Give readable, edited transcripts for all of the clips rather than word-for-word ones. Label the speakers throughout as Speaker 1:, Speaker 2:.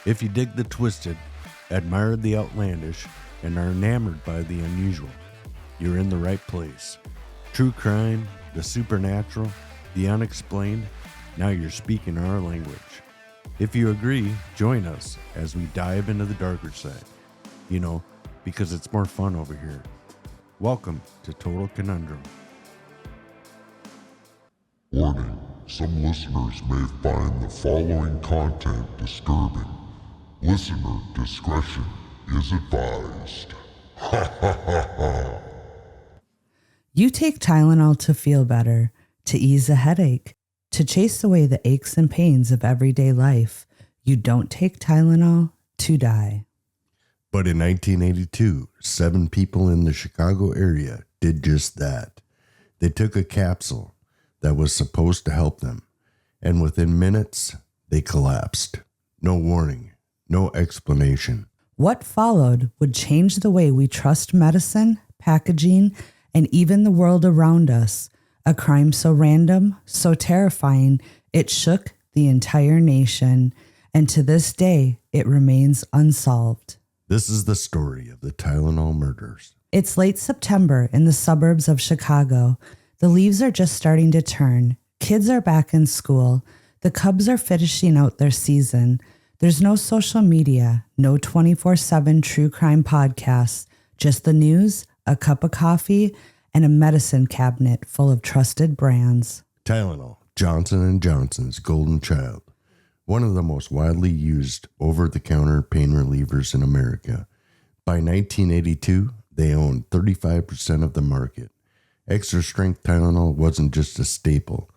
Speaker 1: If you dig the twisted, admire the outlandish, and are enamored by the unusual, you're in the right place. True crime, the supernatural, the unexplained, now you're speaking our language. If you agree, join us as we dive into the darker side. You know, because it's more fun over here. Welcome to Total Conundrum.
Speaker 2: Warning, some listeners may find the following content disturbing. Listener discretion is advised. Ha ha ha ha.
Speaker 3: You take Tylenol to feel better, to ease a headache, to chase away the aches and pains of everyday life. You don't take Tylenol to die.
Speaker 1: But in 1982, 7 people in the Chicago area did just that. They took a capsule that was supposed to help them, and within minutes, they collapsed. No warning, no explanation.
Speaker 3: What followed would change the way we trust medicine, packaging, and even the world around us. A crime so random, so terrifying, it shook the entire nation, and to this day, it remains unsolved.
Speaker 1: This is the story of the Tylenol Murders.
Speaker 3: It's late September in the suburbs of Chicago. The leaves are just starting to turn. Kids are back in school. The Cubs are finishing out their season. There's no social media, no 24/7 true crime podcasts, just the news, a cup of coffee, and a medicine cabinet full of trusted brands.
Speaker 1: Tylenol, Johnson & Johnson's golden child. One of the most widely used over-the-counter pain relievers in America. By 1982, they owned 35% of the market. Extra-strength Tylenol wasn't just a staple.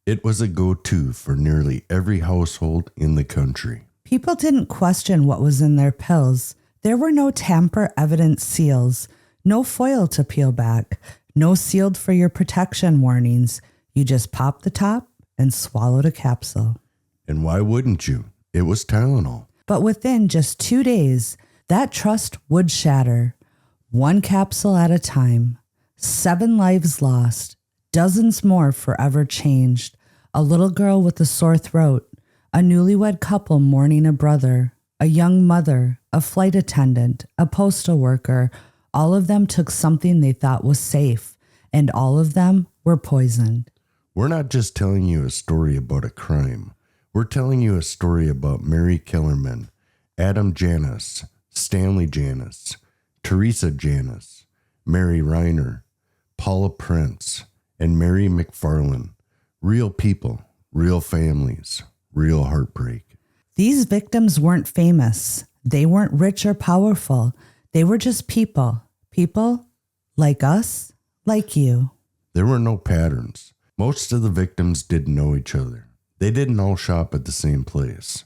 Speaker 1: It was a go-to for nearly every household in the country.
Speaker 3: People didn't question what was in their pills. There were no tamper-evident seals, no foil to peel back, no sealed for your protection warnings. You just popped the top and swallowed a capsule.
Speaker 1: And why wouldn't you? It was Tylenol.
Speaker 3: But within just 2 days, that trust would shatter. One capsule at a time. 7 lives lost. Dozens more forever changed. A little girl with a sore throat. A newlywed couple mourning a brother. A young mother. A flight attendant. A postal worker. All of them took something they thought was safe. And all of them were poisoned.
Speaker 1: We're not just telling you a story about a crime. We're telling you a story about Mary Kellerman, Adam Janus, Stanley Janus, Teresa Janus, Mary Reiner, Paula Prince, and Mary McFarland. Real people, real families, real heartbreak.
Speaker 3: These victims weren't famous. They weren't rich or powerful. They were just people. People like us, like you.
Speaker 1: There were no patterns. Most of the victims didn't know each other. They didn't all shop at the same place.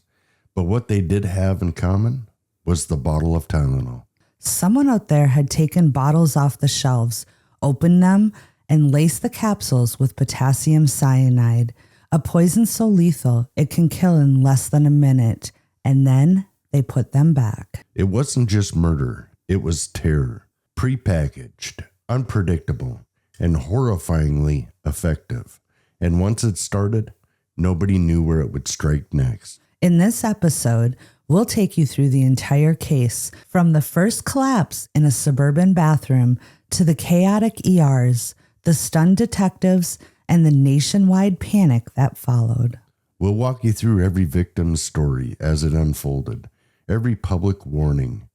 Speaker 1: But what they did have in common was the bottle of Tylenol.
Speaker 3: Someone out there had taken bottles off the shelves, opened them, and laced the capsules with potassium cyanide, a poison so lethal it can kill in less than a minute. And then they put them back.
Speaker 1: It wasn't just murder. It was terror. Prepackaged, unpredictable, and horrifyingly effective. And once it started, nobody knew where it would strike next.
Speaker 3: In this episode, we'll take you through the entire case, from the first collapse in a suburban bathroom to the chaotic ERs, the stunned detectives, and the nationwide panic that followed.
Speaker 1: We'll walk you through every victim's story as it unfolded, every public warning,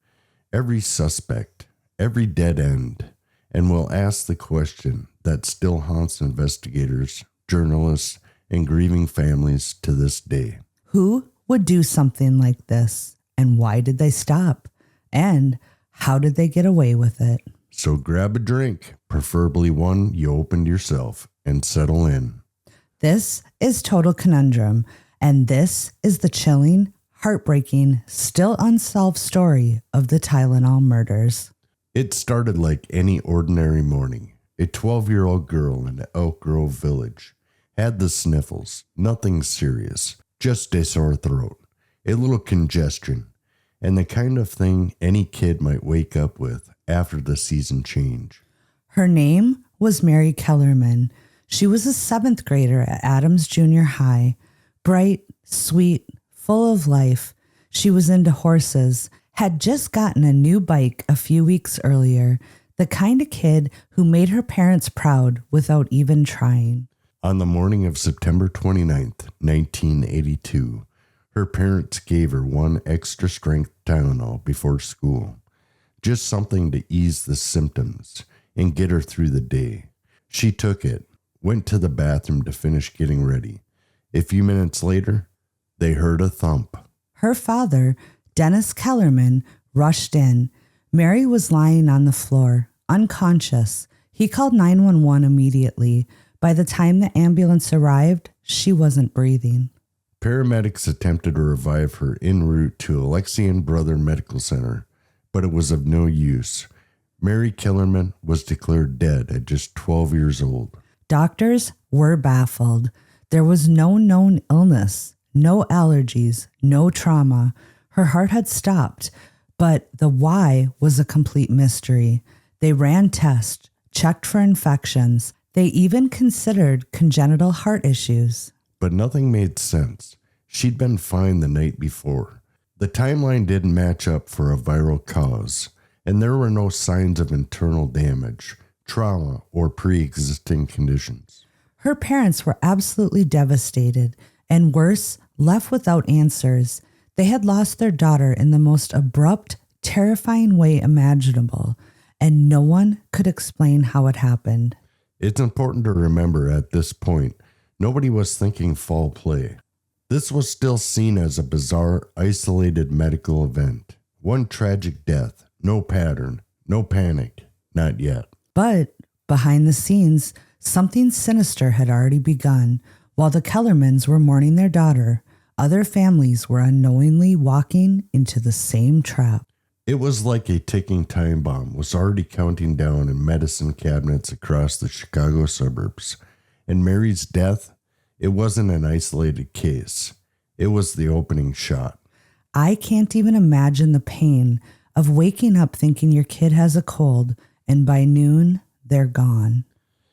Speaker 1: every suspect, every dead end, and we'll ask the question that still haunts investigators, journalists, and grieving families to this day.
Speaker 3: Who would do something like this? And why did they stop? And how did they get away with it?
Speaker 1: So grab a drink, preferably one you opened yourself, and settle in.
Speaker 3: This is Total Conundrum, and this is the chilling, heartbreaking, still unsolved story of the Tylenol murders.
Speaker 1: It started like any ordinary morning. A 12-year-old girl in Elk Grove Village had the sniffles, nothing serious, just a sore throat, a little congestion, and the kind of thing any kid might wake up with after the season change.
Speaker 3: Her name was Mary Kellerman. She was a 7th grader at Adams Junior High, bright, sweet, full of life. She was into horses, had just gotten a new bike a few weeks earlier, the kind of kid who made her parents proud without even trying.
Speaker 1: On the morning of September 29th, 1982, her parents gave her one extra strength Tylenol before school. Just something to ease the symptoms and get her through the day. She took it, went to the bathroom to finish getting ready. A few minutes later, they heard a thump.
Speaker 3: Her father, Dennis Kellerman, rushed in. Mary was lying on the floor, unconscious. He called 911 immediately. By the time the ambulance arrived, she wasn't breathing.
Speaker 1: Paramedics attempted to revive her en route to Alexian Brother Medical Center, but it was of no use. Mary Kellerman was declared dead at just 12 years old.
Speaker 3: Doctors were baffled. There was no known illness, no allergies, no trauma. Her heart had stopped, but the why was a complete mystery. They ran tests, checked for infections. They even considered congenital heart issues.
Speaker 1: But nothing made sense. She'd been fine the night before. The timeline didn't match up for a viral cause, and there were no signs of internal damage, trauma, or pre-existing conditions.
Speaker 3: Her parents were absolutely devastated, and worse, left without answers. They had lost their daughter in the most abrupt, terrifying way imaginable, and no one could explain how it happened.
Speaker 1: It's important to remember at this point, nobody was thinking foul play. This was still seen as a bizarre, isolated medical event. One tragic death, no pattern, no panic, not yet.
Speaker 3: But behind the scenes, something sinister had already begun. While the Kellermans were mourning their daughter, other families were unknowingly walking into the same trap.
Speaker 1: It was like a ticking time bomb was already counting down in medicine cabinets across the Chicago suburbs. And Mary's death, it wasn't an isolated case. It was the opening shot.
Speaker 3: I can't even imagine the pain of waking up thinking your kid has a cold, and by noon, they're gone.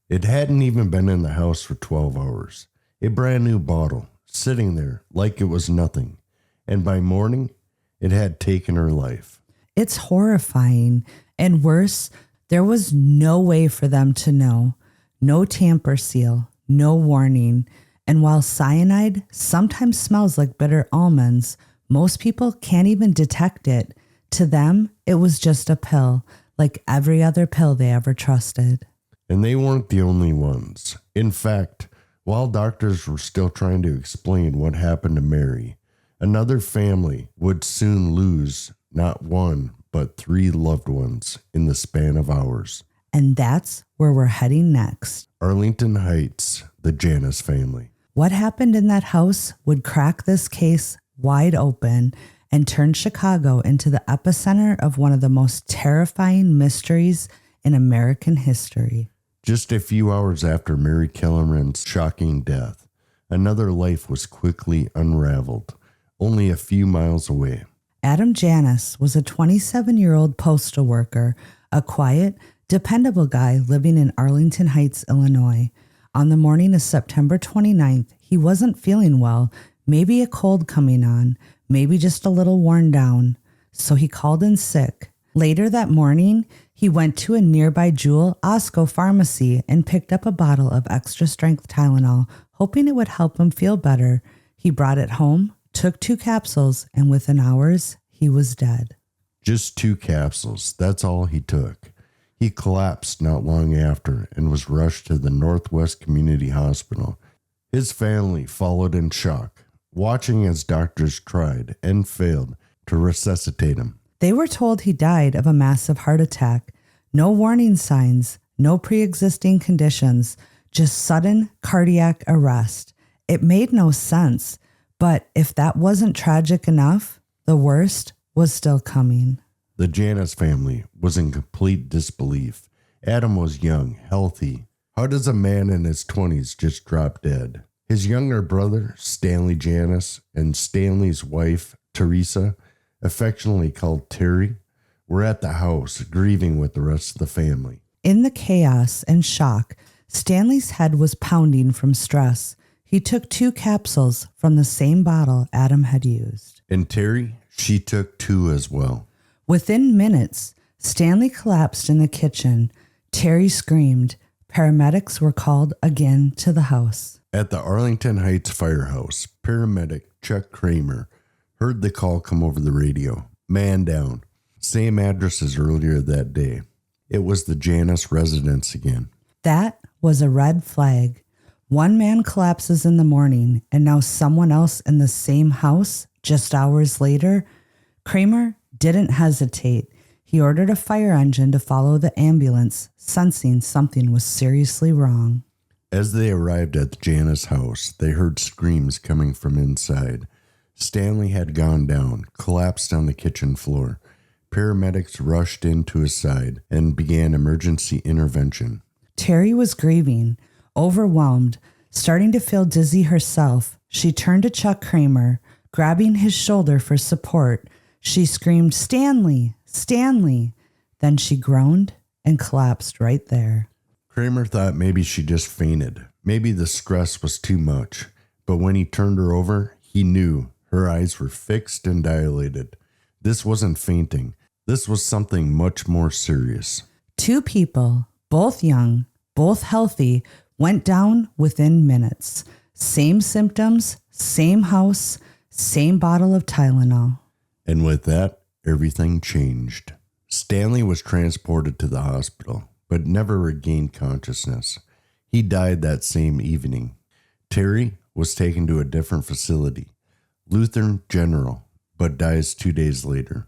Speaker 1: It hadn't even been in the house for 12 hours. A brand new bottle, sitting there like it was nothing. And by morning, it had taken her life.
Speaker 3: It's horrifying. And worse, there was no way for them to know. No tamper seal, no warning. And while cyanide sometimes smells like bitter almonds, most people can't even detect it. To them, it was just a pill, like every other pill they ever trusted.
Speaker 1: And they weren't the only ones. In fact, while doctors were still trying to explain what happened to Mary, another family would soon lose not one, but 3 loved ones in the span of hours.
Speaker 3: And that's where we're heading next.
Speaker 1: Arlington Heights, the Janus family.
Speaker 3: What happened in that house would crack this case wide open and turn Chicago into the epicenter of one of the most terrifying mysteries in American history.
Speaker 1: Just a few hours after Mary Kellerman's shocking death, another life was quickly unraveled, only a few miles away.
Speaker 3: Adam Janus was a 27-year-old postal worker, a quiet, dependable guy living in Arlington Heights, Illinois. On the morning of September 29th, he wasn't feeling well, maybe a cold coming on, maybe just a little worn down. So he called in sick. Later that morning, he went to a nearby Jewel Osco pharmacy and picked up a bottle of extra strength Tylenol, hoping it would help him feel better. He brought it home, took 2 capsules, and within hours, he was dead.
Speaker 1: Just 2 capsules, that's all he took. He collapsed not long after and was rushed to the Northwest Community Hospital. His family followed in shock, watching as doctors tried and failed to resuscitate him.
Speaker 3: They were told he died of a massive heart attack. No warning signs, no pre-existing conditions, just sudden cardiac arrest. It made no sense, but if that wasn't tragic enough, the worst was still coming.
Speaker 1: The Janus family was in complete disbelief. Adam was young, healthy. How does a man in his 20s just drop dead? His younger brother, Stanley Janus, and Stanley's wife, Teresa, affectionately called Terry, were at the house grieving with the rest of the family.
Speaker 3: In the chaos and shock, Stanley's head was pounding from stress. He He took 2 capsules from the same bottle Adam had used.
Speaker 1: And Terry, she took 2 as well.
Speaker 3: Within minutes, Stanley collapsed in the kitchen. Terry screamed. Paramedics were called again to the house.
Speaker 1: At the Arlington Heights Firehouse, paramedic Chuck Kramer heard the call come over the radio. Man down. Same address as earlier that day. It was the Janus residence again.
Speaker 3: That was a red flag. One man collapses in the morning, and now someone else in the same house just hours later. Kramer didn't hesitate. He ordered a fire engine to follow the ambulance, sensing something was seriously wrong.
Speaker 1: As they arrived at the Janus house, they heard screams coming from inside. Stanley had gone down, collapsed on the kitchen floor. Paramedics rushed in to his side and began emergency intervention.
Speaker 3: Terry was grieving, overwhelmed, starting to feel dizzy herself. She turned to Chuck Kramer, grabbing his shoulder for support. She screamed, "Stanley! Stanley!" Then she groaned and collapsed right there.
Speaker 1: Kramer thought maybe she just fainted. Maybe the stress was too much. But when he turned her over, he knew her eyes were fixed and dilated. This wasn't fainting. This was something much more serious.
Speaker 3: 2 people, both young, both healthy, went down within minutes. Same symptoms, same house, same bottle of Tylenol.
Speaker 1: And with that, everything changed. Stanley was transported to the hospital, but never regained consciousness. He died that same evening. Terry was taken to a different facility, Lutheran General, but dies 2 days later.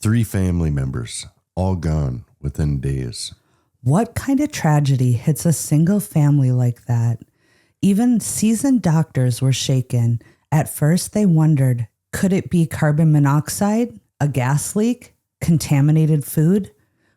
Speaker 1: 3 family members, all gone within days.
Speaker 3: What kind of tragedy hits a single family like that? Even seasoned doctors were shaken. At first, they wondered, could it be carbon monoxide, a gas leak, contaminated food?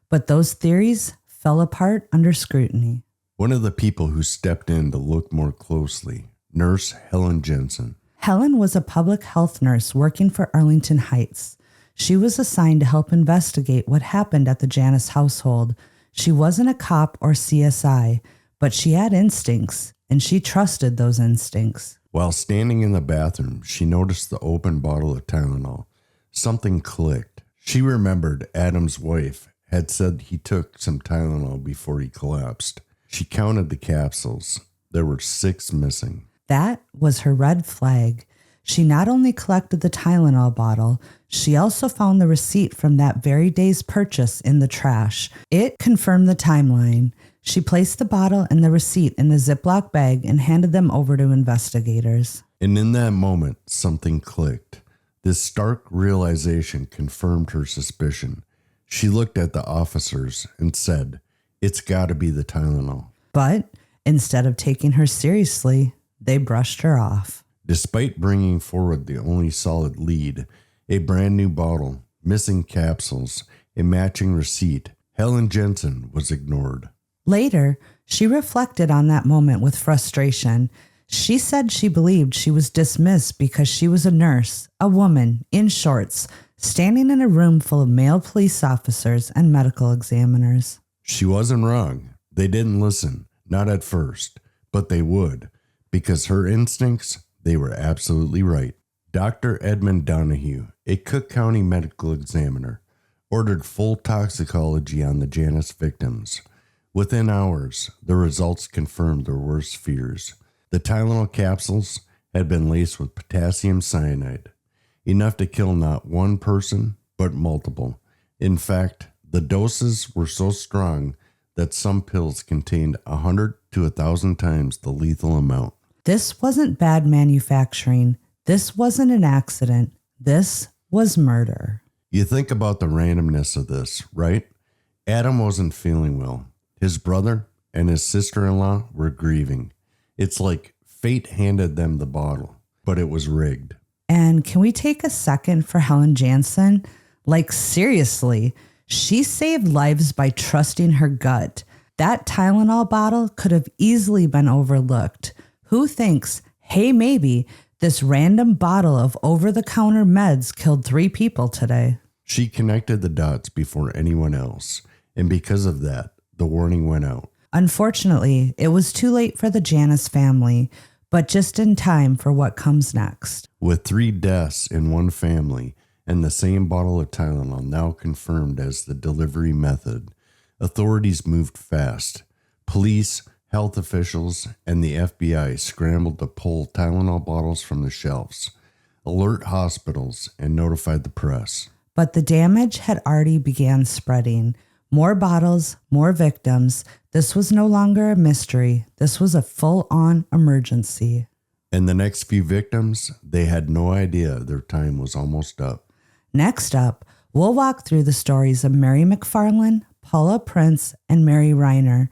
Speaker 3: But those theories fell apart under scrutiny.
Speaker 1: One of the people who stepped in to look more closely, Nurse Helen Jensen.
Speaker 3: Helen was a public health nurse working for Arlington Heights. She was assigned to help investigate what happened at the Janus household. She wasn't a cop or CSI, but she had instincts, and she trusted those instincts.
Speaker 1: While standing in the bathroom, she noticed the open bottle of Tylenol. Something clicked. She remembered Adam's wife had said he took some Tylenol before he collapsed. She counted the capsules. There were 6 missing.
Speaker 3: That was her red flag. She not only collected the Tylenol bottle, she also found the receipt from that very day's purchase in the trash. It confirmed the timeline. She placed the bottle and the receipt in a Ziploc bag and handed them over to investigators.
Speaker 1: And in that moment, something clicked. This stark realization confirmed her suspicion. She looked at the officers and said, "It's got to be the Tylenol."
Speaker 3: But instead of taking her seriously, they brushed her off.
Speaker 1: Despite bringing forward the only solid lead, a brand new bottle, missing capsules, a matching receipt, Helen Jensen was ignored.
Speaker 3: Later, she reflected on that moment with frustration. She said she believed she was dismissed because she was a nurse, a woman, in shorts, standing in a room full of male police officers and medical examiners.
Speaker 1: She wasn't wrong. They didn't listen, not at first, but they would, because her instincts, they were absolutely right. Dr. Edmund Donahue, a Cook County medical examiner, ordered full toxicology on the Janus victims. Within hours, the results confirmed their worst fears. The Tylenol capsules had been laced with potassium cyanide, enough to kill not one person, but multiple. In fact, the doses were so strong that some pills contained 100 to 1,000 times the lethal amount.
Speaker 3: This wasn't bad manufacturing. This wasn't an accident. This was murder.
Speaker 1: You think about the randomness of this, right? Adam wasn't feeling well. His brother and his sister-in-law were grieving. It's like fate handed them the bottle, but it was rigged.
Speaker 3: And can we take a second for Helen Jansen? Like, seriously, she saved lives by trusting her gut. That Tylenol bottle could have easily been overlooked. Who thinks, hey, maybe this random bottle of over-the-counter meds killed 3 people today?
Speaker 1: She connected the dots before anyone else, and because of that, the warning went out.
Speaker 3: Unfortunately, it was too late for the Janus family, but just in time for what comes next.
Speaker 1: With 3 deaths in one family and the same bottle of Tylenol now confirmed as the delivery method, authorities moved fast. Police, health officials, and the FBI scrambled to pull Tylenol bottles from the shelves, alert hospitals, and notified the press.
Speaker 3: But the damage had already began spreading. More bottles, more victims. This was no longer a mystery. This was a full-on emergency.
Speaker 1: And the next few victims, they had no idea their time was almost up.
Speaker 3: Next up, we'll walk through the stories of Mary McFarland, Paula Prince, and Mary Reiner,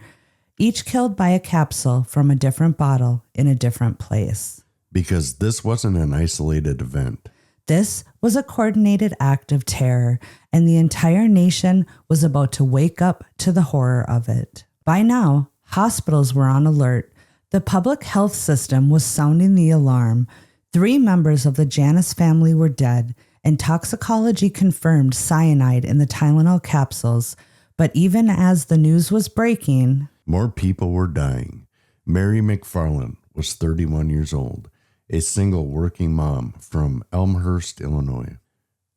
Speaker 3: each killed by a capsule from a different bottle in a different place.
Speaker 1: Because this wasn't an isolated event.
Speaker 3: This was a coordinated act of terror, and the entire nation was about to wake up to the horror of it. By now, hospitals were on alert. The public health system was sounding the alarm. 3 members of the Janus family were dead, and toxicology confirmed cyanide in the Tylenol capsules. But even as the news was breaking,
Speaker 1: more people were dying. Mary McFarland was 31 years old, a single working mom from Elmhurst, Illinois.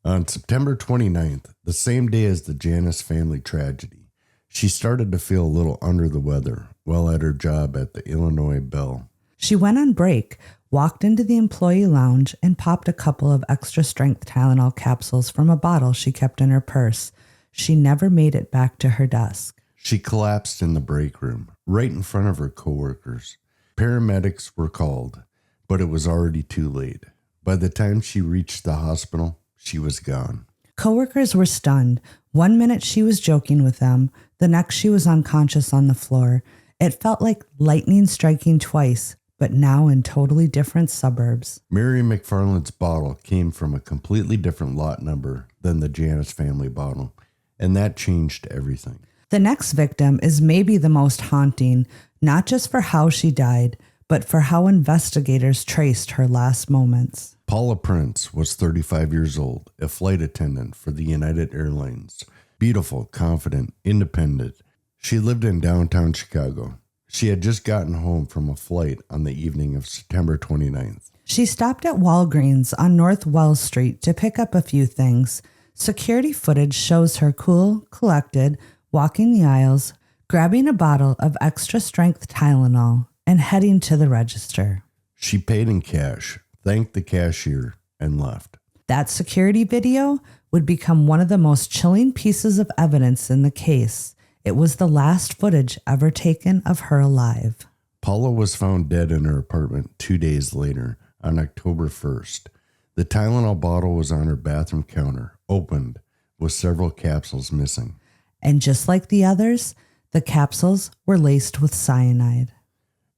Speaker 1: On September 29th, the same day as the Janus family tragedy, she started to feel a little under the weather while at her job at the Illinois Bell.
Speaker 3: She went on break, walked into the employee lounge, and popped a couple of extra-strength Tylenol capsules from a bottle she kept in her purse. She never made it back to her desk.
Speaker 1: She collapsed in the break room, right in front of her coworkers. Paramedics were called, but it was already too late. By the time she reached the hospital, she was gone.
Speaker 3: Coworkers were stunned. 1 minute she was joking with them, the next she was unconscious on the floor. It felt like lightning striking twice, but now in totally different suburbs.
Speaker 1: Mary McFarland's bottle came from a completely different lot number than the Janus family bottle, and that changed everything.
Speaker 3: The next victim is maybe the most haunting, not just for how she died, but for how investigators traced her last moments.
Speaker 1: Paula Prince was 35 years old, a flight attendant for the United Airlines. Beautiful, confident, independent. She lived in downtown Chicago. She had just gotten home from a flight on the evening of September 29th.
Speaker 3: She stopped at Walgreens on North Wells Street to pick up a few things. Security footage shows her cool, collected, walking the aisles, grabbing a bottle of extra-strength Tylenol, and heading to the register.
Speaker 1: She paid in cash, thanked the cashier, and left.
Speaker 3: That security video would become one of the most chilling pieces of evidence in the case. It was the last footage ever taken of her alive.
Speaker 1: Paula was found dead in her apartment 2 days later, on October 1st. The Tylenol bottle was on her bathroom counter, opened, with several capsules missing.
Speaker 3: And just like the others, the capsules were laced with cyanide.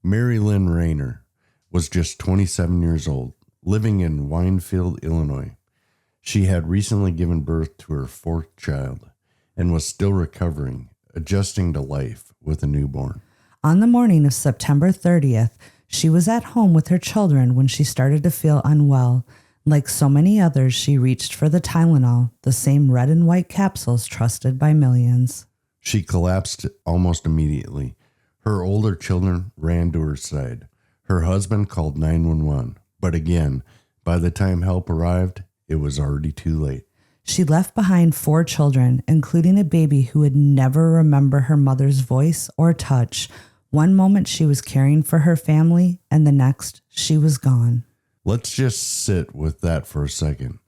Speaker 1: Mary Lynn Rayner was just 27 years old, living in Winefield, Illinois. She had recently given birth to her 4th child and was still recovering, adjusting to life with a newborn.
Speaker 3: On the morning of September 30th, she was at home with her children when she started to feel unwell. Like so many others, she reached for the Tylenol, the same red and white capsules trusted by millions.
Speaker 1: She collapsed almost immediately. Her older children ran to her side. Her husband called 911, but again, by the time help arrived, it was already too late.
Speaker 3: She left behind 4 children, including a baby who would never remember her mother's voice or touch. One moment she was caring for her family, and the next she was gone.
Speaker 1: Let's just sit with that for a second.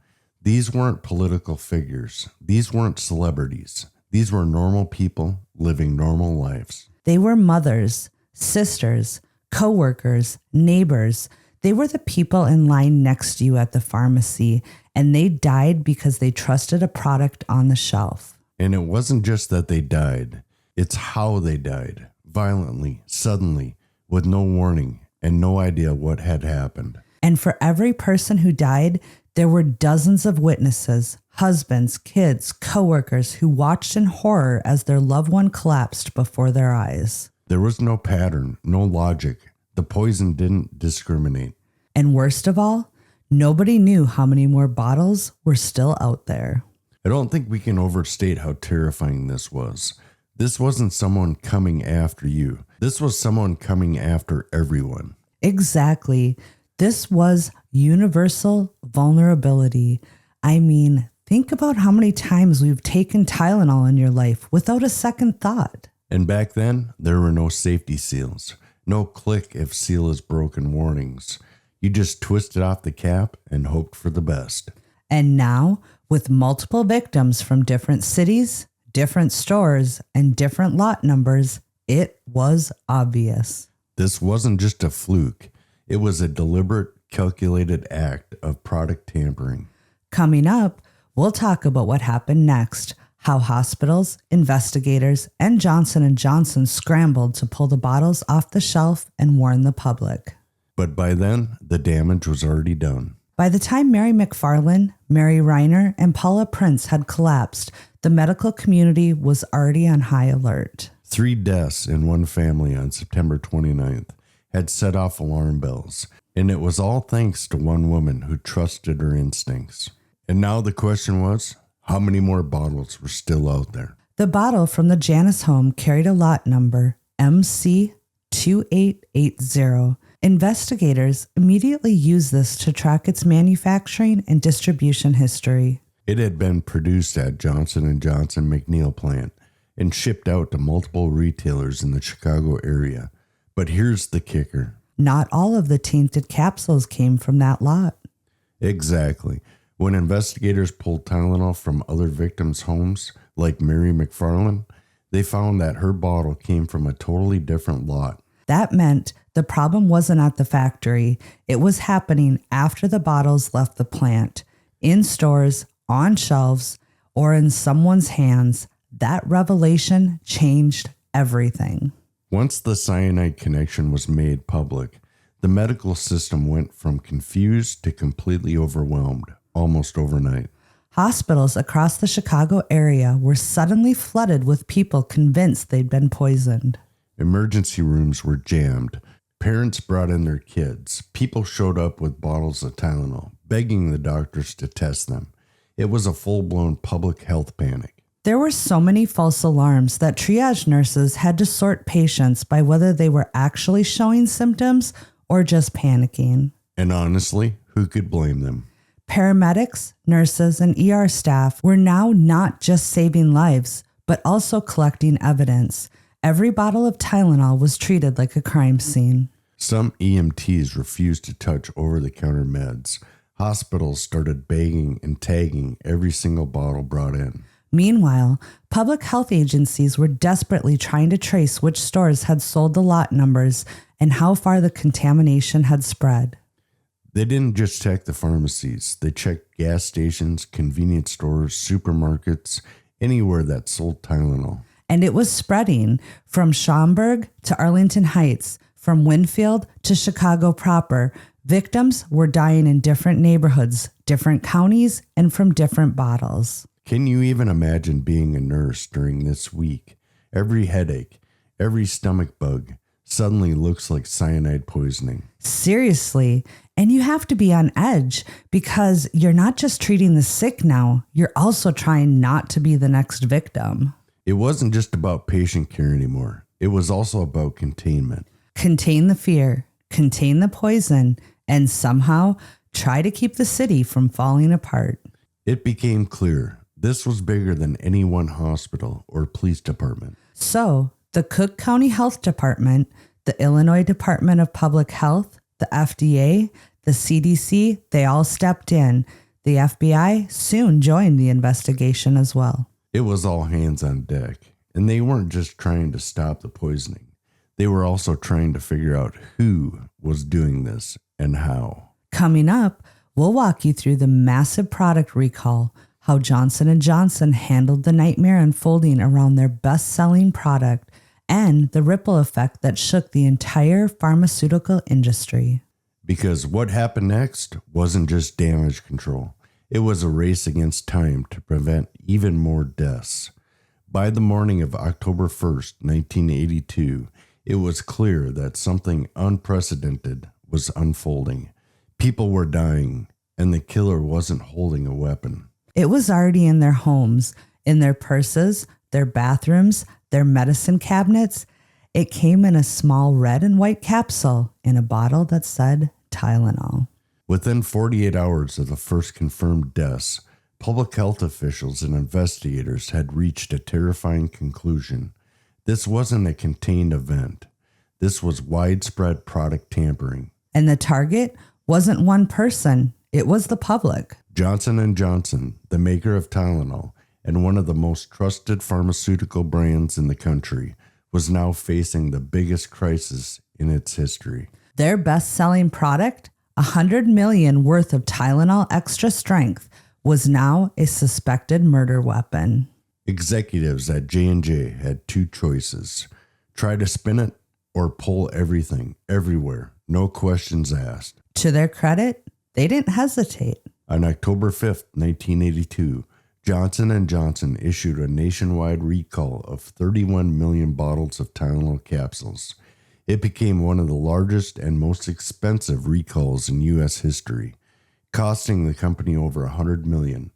Speaker 1: These weren't political figures. These weren't celebrities. These were normal people living normal lives.
Speaker 3: They were mothers, sisters, co-workers, neighbors. They were the people in line next to you at the pharmacy, and they died because they trusted a product on the shelf.
Speaker 1: And it wasn't just that they died. It's how they died. Violently, suddenly, with no warning and no idea what had happened.
Speaker 3: And for every person who died, there were dozens of witnesses, husbands, kids, coworkers who watched in horror as their loved one collapsed before their eyes.
Speaker 1: There was no pattern, no logic. The poison didn't discriminate.
Speaker 3: And worst of all, nobody knew how many more bottles were still out there.
Speaker 1: I don't think we can overstate how terrifying this was. This wasn't someone coming after you. This was someone coming after everyone.
Speaker 3: Exactly. This was universal vulnerability. I mean, think about how many times we've taken Tylenol in your life without a second thought.
Speaker 1: And back then, there were no safety seals. No click if seal is broken warnings. You just twisted off the cap and hoped for the best.
Speaker 3: And now, with multiple victims from different cities, different stores, and different lot numbers, it was obvious.
Speaker 1: This wasn't just a fluke. It was a deliberate, calculated act of product tampering.
Speaker 3: Coming up, we'll talk about what happened next, how hospitals, investigators, and Johnson & Johnson scrambled to pull the bottles off the shelf and warn the public.
Speaker 1: But by then, the damage was already done.
Speaker 3: By the time Mary McFarland, Mary Reiner, and Paula Prince had collapsed, the medical community was already on high alert.
Speaker 1: 3 deaths in one family on September 29th had set off alarm bells, and it was all thanks to one woman who trusted her instincts. And now the question was, how many more bottles were still out there?
Speaker 3: The bottle from the Janus home carried a lot number, MC2880. Investigators immediately used this to track its manufacturing and distribution history.
Speaker 1: It had been produced at Johnson & Johnson McNeil plant and shipped out to multiple retailers in the Chicago area. But here's the kicker.
Speaker 3: Not all of the tainted capsules came from that lot.
Speaker 1: Exactly. When investigators pulled Tylenol from other victims' homes, like Mary McFarland, they found that her bottle came from a totally different lot.
Speaker 3: That meant the problem wasn't at the factory. It was happening after the bottles left the plant, in stores, on shelves, or in someone's hands. That revelation changed everything.
Speaker 1: Once the cyanide connection was made public, the medical system went from confused to completely overwhelmed, almost overnight.
Speaker 3: Hospitals across the Chicago area were suddenly flooded with people convinced they'd been poisoned.
Speaker 1: Emergency rooms were jammed. Parents brought in their kids. People showed up with bottles of Tylenol, begging the doctors to test them. It was a full-blown public health panic.
Speaker 3: There were so many false alarms that triage nurses had to sort patients by whether they were actually showing symptoms or just panicking.
Speaker 1: And honestly, who could blame them?
Speaker 3: Paramedics, nurses, and ER staff were now not just saving lives, but also collecting evidence. Every bottle of Tylenol was treated like a crime scene.
Speaker 1: Some EMTs refused to touch over-the-counter meds. Hospitals started bagging and tagging every single bottle brought in.
Speaker 3: Meanwhile, public health agencies were desperately trying to trace which stores had sold the lot numbers and how far the contamination had spread.
Speaker 1: They didn't just check the pharmacies. They checked gas stations, convenience stores, supermarkets, anywhere that sold Tylenol.
Speaker 3: And it was spreading from Schaumburg to Arlington Heights, from Winfield to Chicago proper. Victims were dying in different neighborhoods, different counties, and from different bottles.
Speaker 1: Can you even imagine being a nurse during this week? Every headache, every stomach bug suddenly looks like cyanide poisoning.
Speaker 3: Seriously. And you have to be on edge because you're not just treating the sick now, you're also trying not to be the next victim.
Speaker 1: It wasn't just about patient care anymore. It was also about containment.
Speaker 3: Contain the fear, contain the poison, and somehow try to keep the city from falling apart.
Speaker 1: It became clear this was bigger than any one hospital or police department.
Speaker 3: So, the Cook County Health Department, the Illinois Department of Public Health, the FDA, the CDC, they all stepped in. The FBI soon joined the investigation as well.
Speaker 1: It was all hands on deck, and they weren't just trying to stop the poisoning. They were also trying to figure out who was doing this and how.
Speaker 3: Coming up, we'll walk you through the massive product recall, how Johnson & Johnson handled the nightmare unfolding around their best-selling product, and the ripple effect that shook the entire pharmaceutical industry.
Speaker 1: Because what happened next wasn't just damage control. It was a race against time to prevent even more deaths. By the morning of October 1st, 1982, it was clear that something unprecedented was unfolding. People were dying, and the killer wasn't holding a weapon.
Speaker 3: It was already in their homes, in their purses, their bathrooms, their medicine cabinets. It came in a small red and white capsule in a bottle that said Tylenol.
Speaker 1: Within 48 hours of the first confirmed deaths, public health officials and investigators had reached a terrifying conclusion. This wasn't a contained event. This was widespread product tampering.
Speaker 3: And the target wasn't one person, it was the public.
Speaker 1: Johnson & Johnson, the maker of Tylenol and one of the most trusted pharmaceutical brands in the country, was now facing the biggest crisis in its history.
Speaker 3: Their best-selling product, $100 million worth of Tylenol Extra Strength, was now a suspected murder weapon.
Speaker 1: Executives at J&J had two choices: try to spin it or pull everything, everywhere, no questions asked.
Speaker 3: To their credit, they didn't hesitate.
Speaker 1: On October 5th, 1982, Johnson & Johnson issued a nationwide recall of 31 million bottles of Tylenol capsules. It became one of the largest and most expensive recalls in U.S. history, costing the company over $100 million.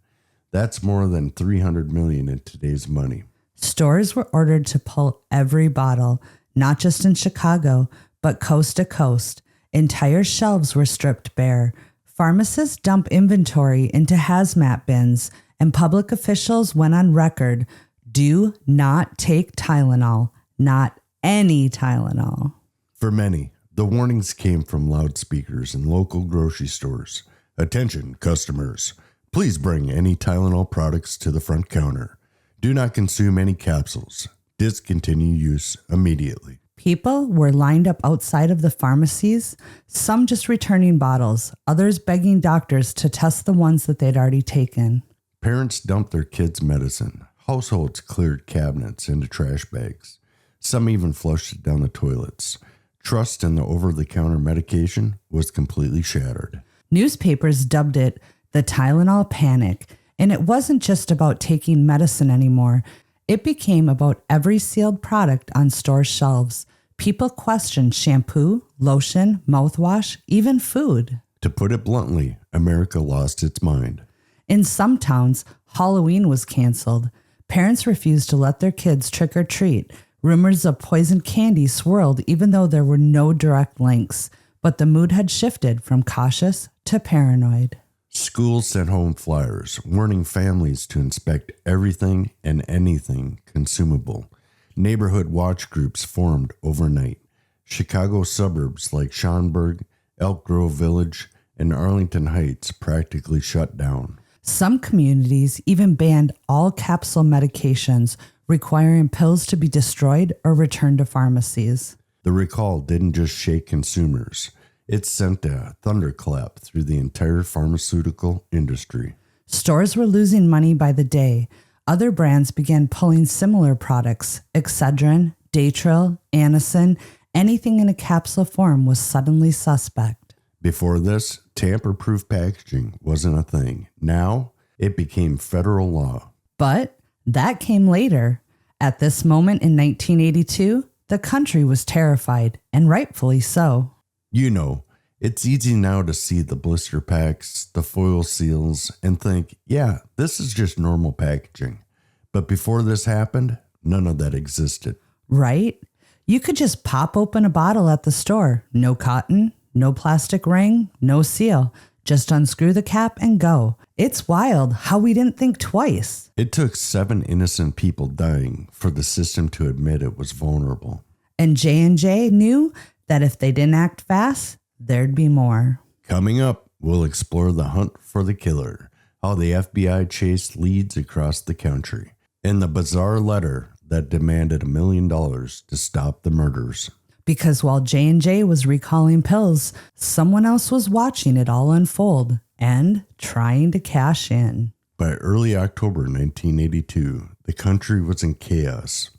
Speaker 1: That's more than $300 million in today's money.
Speaker 3: Stores were ordered to pull every bottle, not just in Chicago, but coast to coast. Entire shelves were stripped bare. Pharmacists dumped inventory into hazmat bins, and public officials went on record: do not take Tylenol, not any Tylenol.
Speaker 1: For many, the warnings came from loudspeakers in local grocery stores. Attention, customers. Please bring any Tylenol products to the front counter. Do not consume any capsules. Discontinue use immediately.
Speaker 3: People were lined up outside of the pharmacies, some just returning bottles, others begging doctors to test the ones that they'd already taken.
Speaker 1: Parents dumped their kids' medicine. Households cleared cabinets into trash bags. Some even flushed it down the toilets. Trust in the over-the-counter medication was completely shattered.
Speaker 3: Newspapers dubbed it the Tylenol Panic, and it wasn't just about taking medicine anymore. It became about every sealed product on store shelves. People questioned shampoo, lotion, mouthwash, even food.
Speaker 1: To put it bluntly, America lost its mind.
Speaker 3: In some towns, Halloween was canceled. Parents refused to let their kids trick or treat. Rumors of poisoned candy swirled even though there were no direct links. But the mood had shifted from cautious to paranoid.
Speaker 1: Schools sent home flyers warning families to inspect everything and anything consumable. Neighborhood watch groups formed overnight. Chicago suburbs like Schaumburg, Elk Grove Village, and Arlington Heights practically shut down.
Speaker 3: Some communities even banned all capsule medications, requiring pills to be destroyed or returned to pharmacies.
Speaker 1: The recall didn't just shake consumers. It sent a thunderclap through the entire pharmaceutical industry.
Speaker 3: Stores were losing money by the day. Other brands began pulling similar products. Excedrin, Datril, Anacin, anything in a capsule form was suddenly suspect.
Speaker 1: Before this, tamper-proof packaging wasn't a thing. Now, it became federal law.
Speaker 3: But that came later. At this moment in 1982, the country was terrified, and rightfully so.
Speaker 1: You know, it's easy now to see the blister packs, the foil seals, and think, yeah, this is just normal packaging. But before this happened, none of that existed.
Speaker 3: Right? You could just pop open a bottle at the store. No cotton, no plastic ring, no seal. Just unscrew the cap and go. It's wild how we didn't think twice.
Speaker 1: It took 7 innocent people dying for the system to admit it was vulnerable.
Speaker 3: And J&J knew that if they didn't act fast, there'd be more.
Speaker 1: Coming up, we'll explore the hunt for the killer, how the FBI chased leads across the country, and the bizarre letter that demanded $1 million to stop the murders.
Speaker 3: Because while J&J was recalling pills, someone else was watching it all unfold and trying to cash in.
Speaker 1: By early October 1982, the country was in chaos.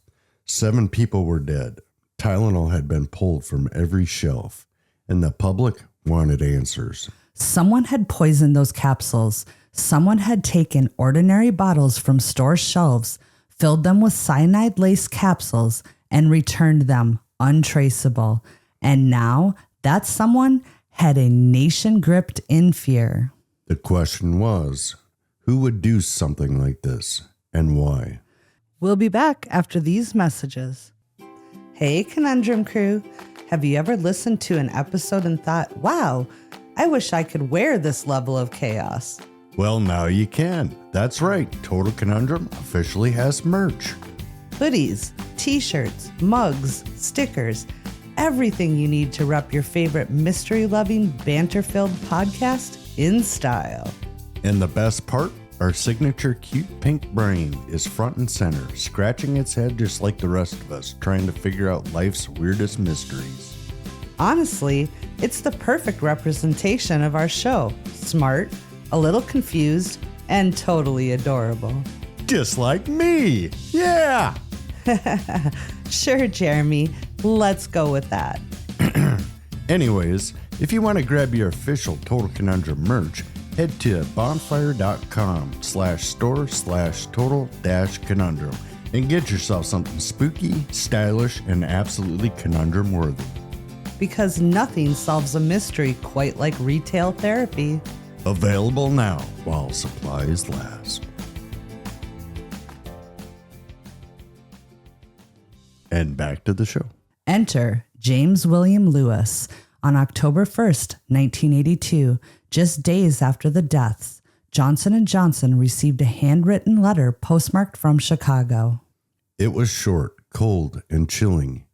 Speaker 1: 7 people were dead. Tylenol had been pulled from every shelf, and the public wanted answers.
Speaker 3: Someone had poisoned those capsules. Someone had taken ordinary bottles from store shelves, filled them with cyanide-laced capsules, and returned them untraceable. And now that someone had a nation gripped in fear.
Speaker 1: The question was, who would do something like this and why?
Speaker 3: We'll be back after these messages. Hey, Conundrum crew. Have you ever listened to an episode and thought, wow, I wish I could wear this level of chaos?
Speaker 1: Well, now you can. That's right. Total Conundrum officially has merch.
Speaker 3: Hoodies, t-shirts, mugs, stickers, everything you need to rep your favorite mystery-loving, banter-filled podcast in style.
Speaker 1: And the best part? Our signature cute pink brain is front and center, scratching its head just like the rest of us, trying to figure out life's weirdest mysteries.
Speaker 3: Honestly, it's the perfect representation of our show. Smart, a little confused, and totally adorable.
Speaker 1: Just like me! Yeah!
Speaker 3: Sure, Jeremy. Let's go with that.
Speaker 1: Anyways, if you want to grab your official Total Conundrum merch, head to bonfire.com/store/total-conundrum and get yourself something spooky, stylish, and absolutely conundrum worthy.
Speaker 3: Because nothing solves a mystery quite like retail therapy.
Speaker 1: Available now while supplies last. And back to the show.
Speaker 3: Enter James William Lewis. On October 1st, 1982, just days after the deaths, Johnson & Johnson received a handwritten letter postmarked from Chicago.
Speaker 1: It was short, cold, and chilling.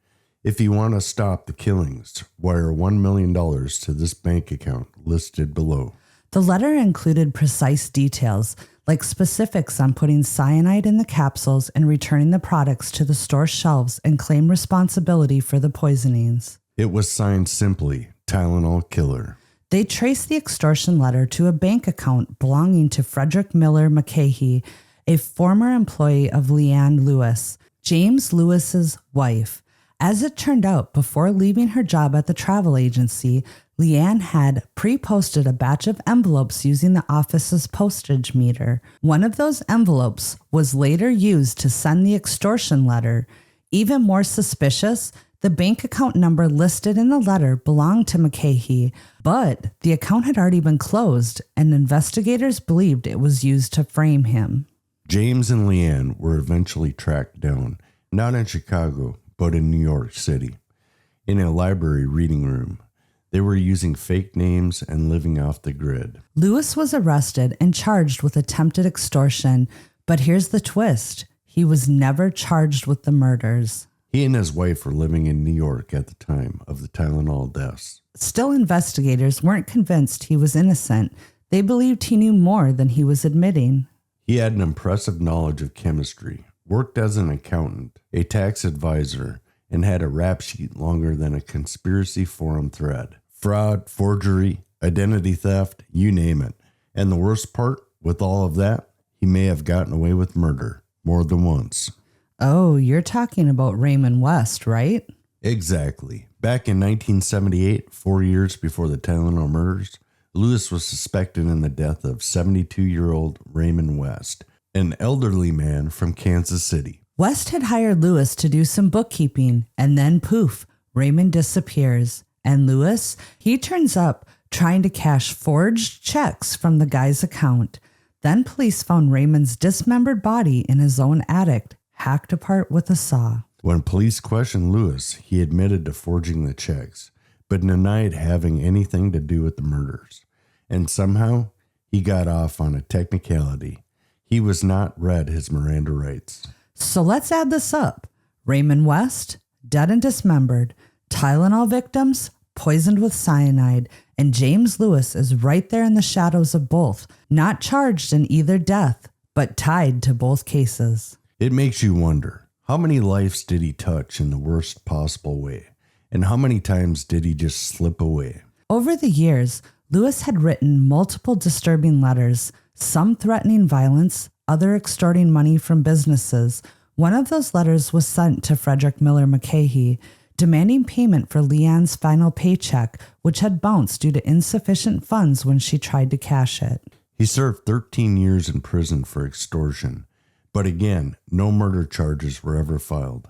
Speaker 1: If you want to stop the killings, wire $1 million to this bank account listed below.
Speaker 3: The letter included precise details, like specifics on putting cyanide in the capsules and returning the products to the store shelves and claim responsibility for the poisonings.
Speaker 1: It was signed simply, Tylenol Killer.
Speaker 3: They traced the extortion letter to a bank account belonging to Frederick Miller McCahey, a former employee of Leanne Lewis, James Lewis's wife. As it turned out, before leaving her job at the travel agency, Leanne had pre-posted a batch of envelopes using the office's postage meter. One of those envelopes was later used to send the extortion letter. Even more suspicious, the bank account number listed in the letter belonged to McCahey, but the account had already been closed, and investigators believed it was used to frame him.
Speaker 1: James and Leanne were eventually tracked down, not in Chicago, but in New York City, in a library reading room. They were using fake names and living off the grid.
Speaker 3: Lewis was arrested and charged with attempted extortion, but here's the twist. He was never charged with the murders.
Speaker 1: He and his wife were living in New York at the time of the Tylenol deaths.
Speaker 3: Still, investigators weren't convinced he was innocent. They believed he knew more than he was admitting.
Speaker 1: He had an impressive knowledge of chemistry, worked as an accountant, a tax advisor, and had a rap sheet longer than a conspiracy forum thread. Fraud, forgery, identity theft, you name it. And the worst part, with all of that, he may have gotten away with murder more than once.
Speaker 3: Oh, you're talking about Raymond West, right?
Speaker 1: Exactly. Back in 1978, 4 years before the Tylenol murders, Lewis was suspected in the death of 72-year-old Raymond West, an elderly man from Kansas City.
Speaker 3: West had hired Lewis to do some bookkeeping, and then poof, Raymond disappears. And Lewis, he turns up trying to cash forged checks from the guy's account. Then police found Raymond's dismembered body in his own attic, hacked apart with a saw.
Speaker 1: When police questioned Lewis, he admitted to forging the checks, but denied having anything to do with the murders. And somehow, he got off on a technicality. He was not read his Miranda rights.
Speaker 3: So let's add this up. Raymond West, dead and dismembered. Tylenol victims, poisoned with cyanide. And James Lewis is right there in the shadows of both, not charged in either death, but tied to both cases.
Speaker 1: It makes you wonder, how many lives did he touch in the worst possible way? And how many times did he just slip away?
Speaker 3: Over the years, Lewis had written multiple disturbing letters, some threatening violence, other extorting money from businesses. One of those letters was sent to Frederick Miller McCahey, demanding payment for Leanne's final paycheck, which had bounced due to insufficient funds when she tried to cash it.
Speaker 1: He served 13 years in prison for extortion. But again, no murder charges were ever filed.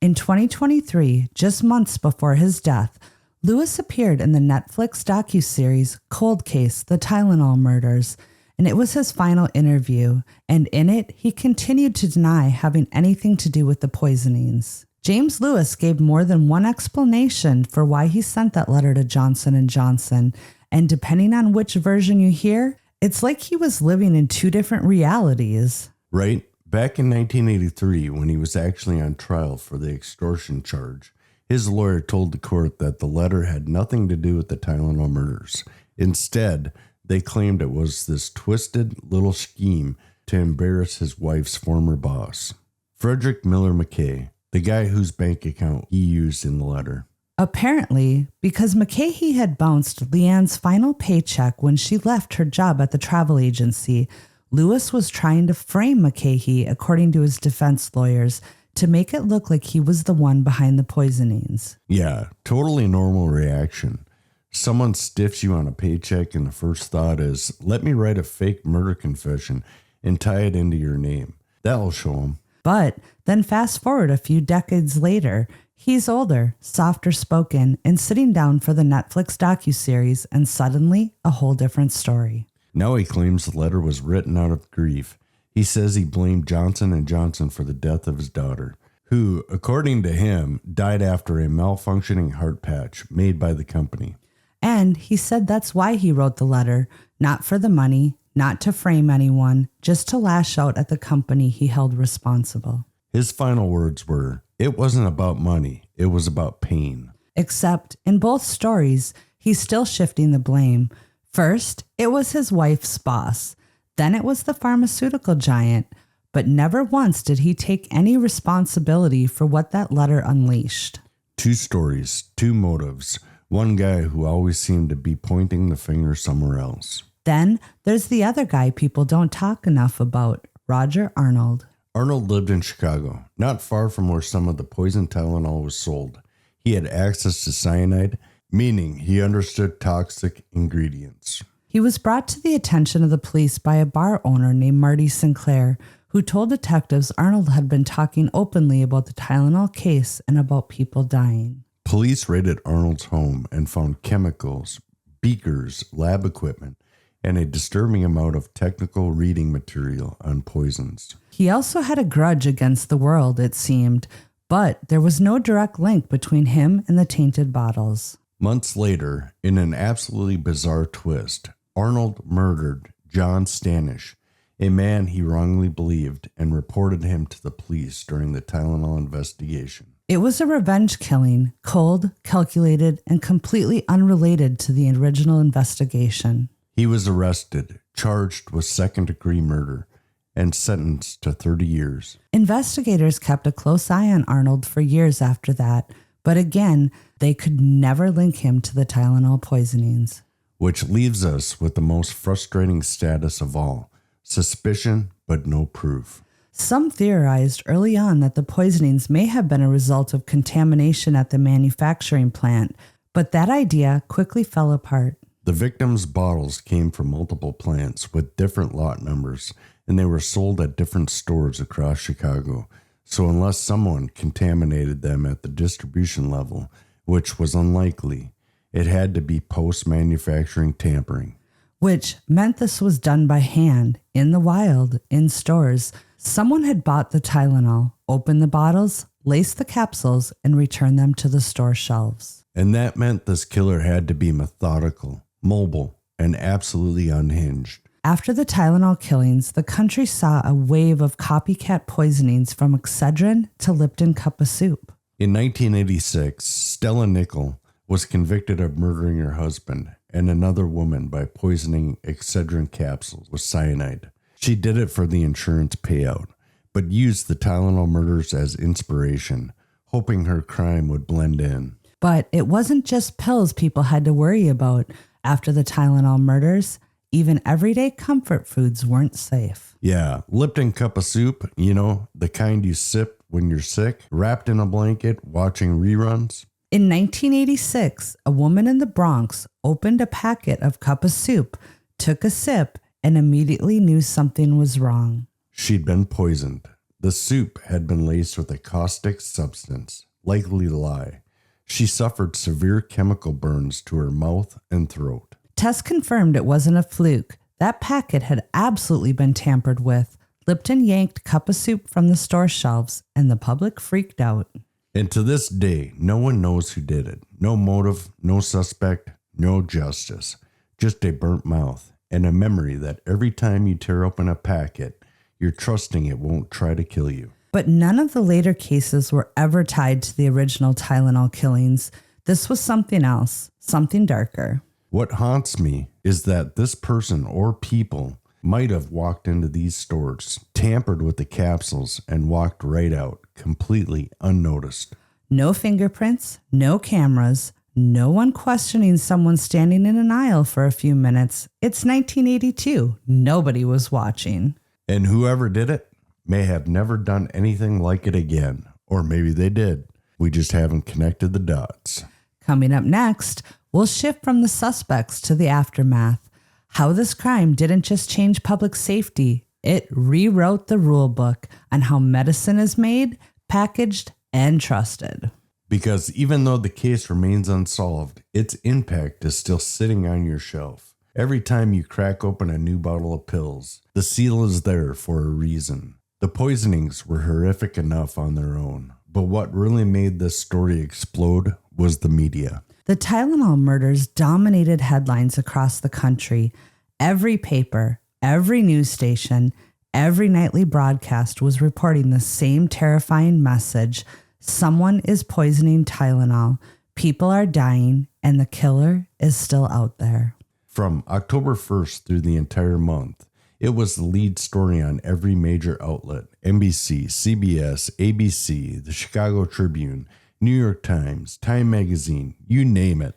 Speaker 3: In 2023, just months before his death, Lewis appeared in the Netflix docuseries Cold Case: The Tylenol Murders, and it was his final interview, and in it, he continued to deny having anything to do with the poisonings. James Lewis gave more than one explanation for why he sent that letter to Johnson & Johnson, and depending on which version you hear, it's like he was living in two different realities.
Speaker 1: Right? Back in 1983, when he was actually on trial for the extortion charge, his lawyer told the court that the letter had nothing to do with the Tylenol murders. Instead, they claimed it was this twisted little scheme to embarrass his wife's former boss, Frederick Miller McKay, the guy whose bank account he used in the letter.
Speaker 3: Apparently, because McKay had bounced Leanne's final paycheck when she left her job at the travel agency, Lewis was trying to frame McKay, according to his defense lawyers, to make it look like he was the one behind the poisonings.
Speaker 1: Yeah, totally normal reaction. Someone stiffs you on a paycheck and the first thought is, let me write a fake murder confession and tie it into your name. That'll show them.
Speaker 3: But then fast forward a few decades later, he's older, softer spoken, and sitting down for the Netflix docuseries, and suddenly a whole different story.
Speaker 1: Now he claims the letter was written out of grief. He says he blamed Johnson & Johnson for the death of his daughter, who, according to him, died after a malfunctioning heart patch made by the company.
Speaker 3: And he said that's why he wrote the letter, not for the money, not to frame anyone, just to lash out at the company he held responsible.
Speaker 1: His final words were, "It wasn't about money, it was about pain."
Speaker 3: Except in both stories, he's still shifting the blame. First, it was his wife's boss. Then it was the pharmaceutical giant. But never once did he take any responsibility for what that letter unleashed.
Speaker 1: Two stories, two motives, one guy who always seemed to be pointing the finger somewhere else.
Speaker 3: Then there's the other guy people don't talk enough about, Roger Arnold.
Speaker 1: Arnold lived in Chicago, not far from where some of the poison Tylenol was sold. He had access to cyanide, meaning he understood toxic ingredients.
Speaker 3: He was brought to the attention of the police by a bar owner named Marty Sinclair, who told detectives Arnold had been talking openly about the Tylenol case and about people dying.
Speaker 1: Police raided Arnold's home and found chemicals, beakers, lab equipment, and a disturbing amount of technical reading material on poisons.
Speaker 3: He also had a grudge against the world, it seemed, but there was no direct link between him and the tainted bottles.
Speaker 1: Months later, in an absolutely bizarre twist, Arnold murdered John Stanish, a man he wrongly believed, and reported him to the police during the Tylenol investigation.
Speaker 3: It was a revenge killing, cold, calculated, and completely unrelated to the original investigation.
Speaker 1: He was arrested, charged with second-degree murder, and sentenced to 30 years.
Speaker 3: Investigators kept a close eye on Arnold for years after that, but again, they could never link him to the Tylenol poisonings.
Speaker 1: Which leaves us with the most frustrating status of all, suspicion but no proof.
Speaker 3: Some theorized early on that the poisonings may have been a result of contamination at the manufacturing plant, but that idea quickly fell apart.
Speaker 1: The victims' bottles came from multiple plants with different lot numbers, and they were sold at different stores across Chicago. So unless someone contaminated them at the distribution level, which was unlikely, it had to be post-manufacturing tampering.
Speaker 3: Which meant this was done by hand, in the wild, in stores. Someone had bought the Tylenol, opened the bottles, laced the capsules, and returned them to the store shelves.
Speaker 1: And that meant this killer had to be methodical, mobile, and absolutely unhinged.
Speaker 3: After the Tylenol killings, the country saw a wave of copycat poisonings from Excedrin to Lipton cup of soup.
Speaker 1: In 1986, Stella Nickel was convicted of murdering her husband and another woman by poisoning Excedrin capsules with cyanide. She did it for the insurance payout, but used the Tylenol murders as inspiration, hoping her crime would blend in.
Speaker 3: But it wasn't just pills people had to worry about. After the Tylenol murders, even everyday comfort foods weren't safe.
Speaker 1: Yeah, Lipton cup of soup, the kind you sip when you're sick, wrapped in a blanket, watching reruns.
Speaker 3: In 1986, a woman in the Bronx opened a packet of cup of soup, took a sip, and immediately knew something was wrong.
Speaker 1: She'd been poisoned. The soup had been laced with a caustic substance, likely lye. She suffered severe chemical burns to her mouth and throat.
Speaker 3: Tests confirmed it wasn't a fluke. That packet had absolutely been tampered with. Lipton yanked cup of soup from the store shelves, and the public freaked out.
Speaker 1: And to this day, no one knows who did it. No motive, no suspect, no justice. Just a burnt mouth and a memory that every time you tear open a packet, you're trusting it won't try to kill you.
Speaker 3: But none of the later cases were ever tied to the original Tylenol killings. This was something else, something darker.
Speaker 1: What haunts me is that this person or people might have walked into these stores, tampered with the capsules, and walked right out, completely unnoticed.
Speaker 3: No fingerprints, no cameras, no one questioning someone standing in an aisle for a few minutes. It's 1982. Nobody was watching.
Speaker 1: And whoever did it may have never done anything like it again. Or maybe they did. We just haven't connected the dots.
Speaker 3: Coming up next, we'll shift from the suspects to the aftermath. How this crime didn't just change public safety, it rewrote the rule book on how medicine is made, packaged, and trusted.
Speaker 1: Because even though the case remains unsolved, its impact is still sitting on your shelf. Every time you crack open a new bottle of pills, the seal is there for a reason. The poisonings were horrific enough on their own, but what really made this story explode was the media.
Speaker 3: The Tylenol murders dominated headlines across the country. Every paper, every news station, every nightly broadcast was reporting the same terrifying message. Someone is poisoning Tylenol. People are dying, and the killer is still out there.
Speaker 1: From October 1st through the entire month, it was the lead story on every major outlet: NBC, CBS, ABC, the Chicago Tribune, New York Times, Time Magazine, you name it.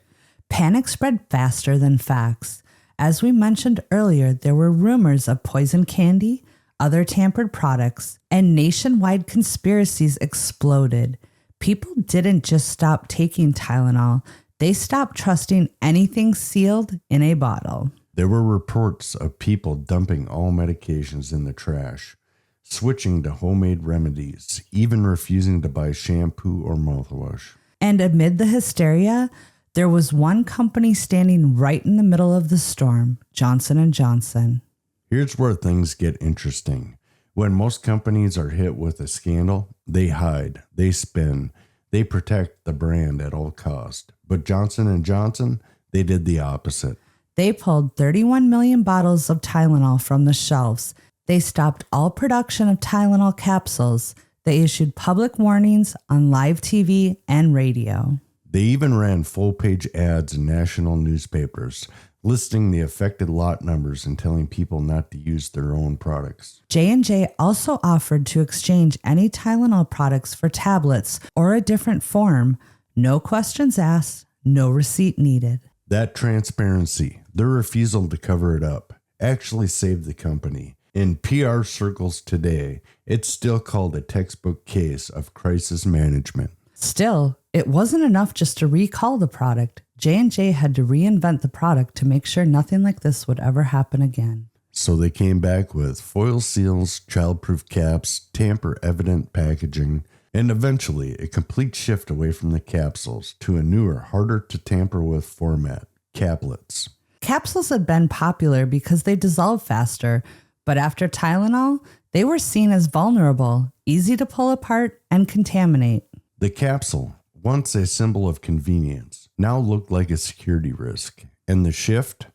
Speaker 3: Panic spread faster than facts. As we mentioned earlier, there were rumors of poison candy, other tampered products, and nationwide conspiracies exploded. People didn't just stop taking Tylenol, they stopped trusting anything sealed in a bottle.
Speaker 1: There were reports of people dumping all medications in the trash, switching to homemade remedies, even refusing to buy shampoo or mouthwash.
Speaker 3: And amid the hysteria, there was one company standing right in the middle of the storm, Johnson & Johnson.
Speaker 1: Here's where things get interesting. When most companies are hit with a scandal, they hide, they spin, they protect the brand at all cost. But Johnson & Johnson, they did the opposite.
Speaker 3: They pulled 31 million bottles of Tylenol from the shelves. They stopped all production of Tylenol capsules. They issued public warnings on live TV and radio.
Speaker 1: They even ran full-page ads in national newspapers, listing the affected lot numbers and telling people not to use their own products.
Speaker 3: J&J also offered to exchange any Tylenol products for tablets or a different form. No questions asked, no receipt needed.
Speaker 1: That transparency, their refusal to cover it up, actually saved the company. In PR circles today, it's still called a textbook case of crisis management.
Speaker 3: Still, it wasn't enough just to recall the product. J&J had to reinvent the product to make sure nothing like this would ever happen again.
Speaker 1: So they came back with foil seals, childproof caps, tamper-evident packaging, and eventually a complete shift away from the capsules to a newer, harder-to-tamper-with format, caplets.
Speaker 3: Capsules had been popular because they dissolved faster, but after Tylenol, they were seen as vulnerable, easy to pull apart, and contaminate.
Speaker 1: The capsule, once a symbol of convenience, now looked like a security risk, and the shift,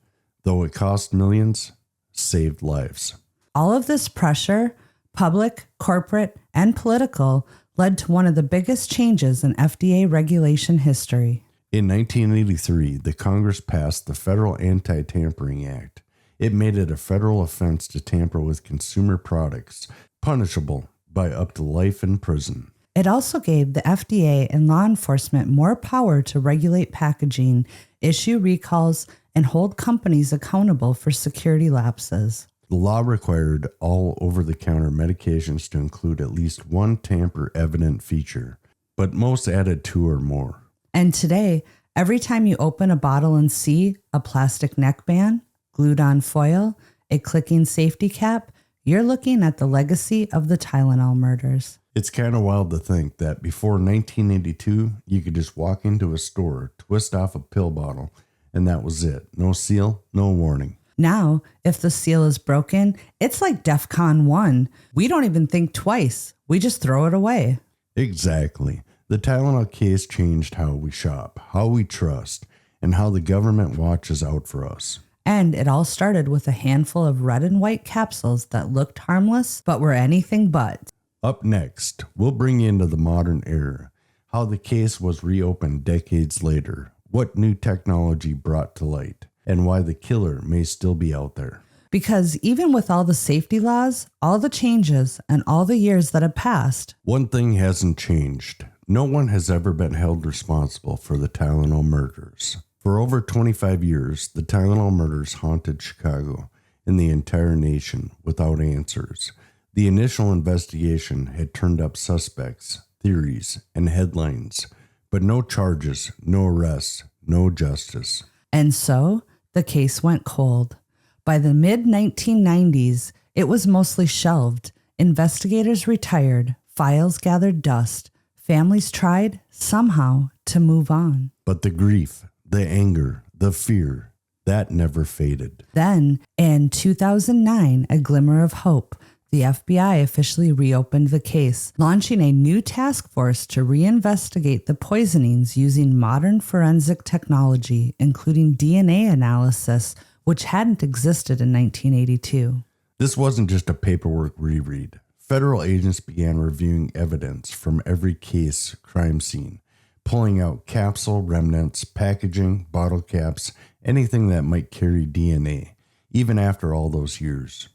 Speaker 1: though it cost millions, saved lives.
Speaker 3: All of this pressure, public, corporate, and political, led to one of the biggest changes in FDA regulation history.
Speaker 1: In 1983, the Congress passed the Federal Anti-Tampering Act. It made it a federal offense to tamper with consumer products, punishable by up to life in prison.
Speaker 3: It also gave the FDA and law enforcement more power to regulate packaging, issue recalls, and hold companies accountable for security lapses.
Speaker 1: The law required all over-the-counter medications to include at least one tamper-evident feature, but most added 2 or more.
Speaker 3: And today, every time you open a bottle and see a plastic neckband, glued-on foil, a clicking safety cap, you're looking at the legacy of the Tylenol murders.
Speaker 1: It's kind of wild to think that before 1982, you could just walk into a store, twist off a pill bottle, and that was it. No seal, no warning.
Speaker 3: Now, if the seal is broken, it's like DEFCON 1. We don't even think twice. We just throw it away.
Speaker 1: Exactly. The Tylenol case changed how we shop, how we trust, and how the government watches out for us.
Speaker 3: And it all started with a handful of red and white capsules that looked harmless but were anything but.
Speaker 1: Up next, we'll bring you into the modern era, how the case was reopened decades later, what new technology brought to light, and why the killer may still be out there.
Speaker 3: Because even with all the safety laws, all the changes, and all the years that have passed,
Speaker 1: one thing hasn't changed. No one has ever been held responsible for the Tylenol murders. For over 25 years, the Tylenol murders haunted Chicago and the entire nation without answers. The initial investigation had turned up suspects, theories, and headlines, but no charges, no arrests, no justice.
Speaker 3: And so the case went cold. By the mid-1990s, it was mostly shelved. Investigators retired, files gathered dust, families tried, somehow, to move on.
Speaker 1: But the grief, the anger, the fear, that never faded.
Speaker 3: Then, in 2009, a glimmer of hope, the FBI officially reopened the case, launching a new task force to reinvestigate the poisonings using modern forensic technology, including DNA analysis, which hadn't existed in 1982.
Speaker 1: This wasn't just a paperwork reread. Federal agents began reviewing evidence from every case crime scene, pulling out capsule remnants, packaging, bottle caps, anything that might carry DNA, even after all those years.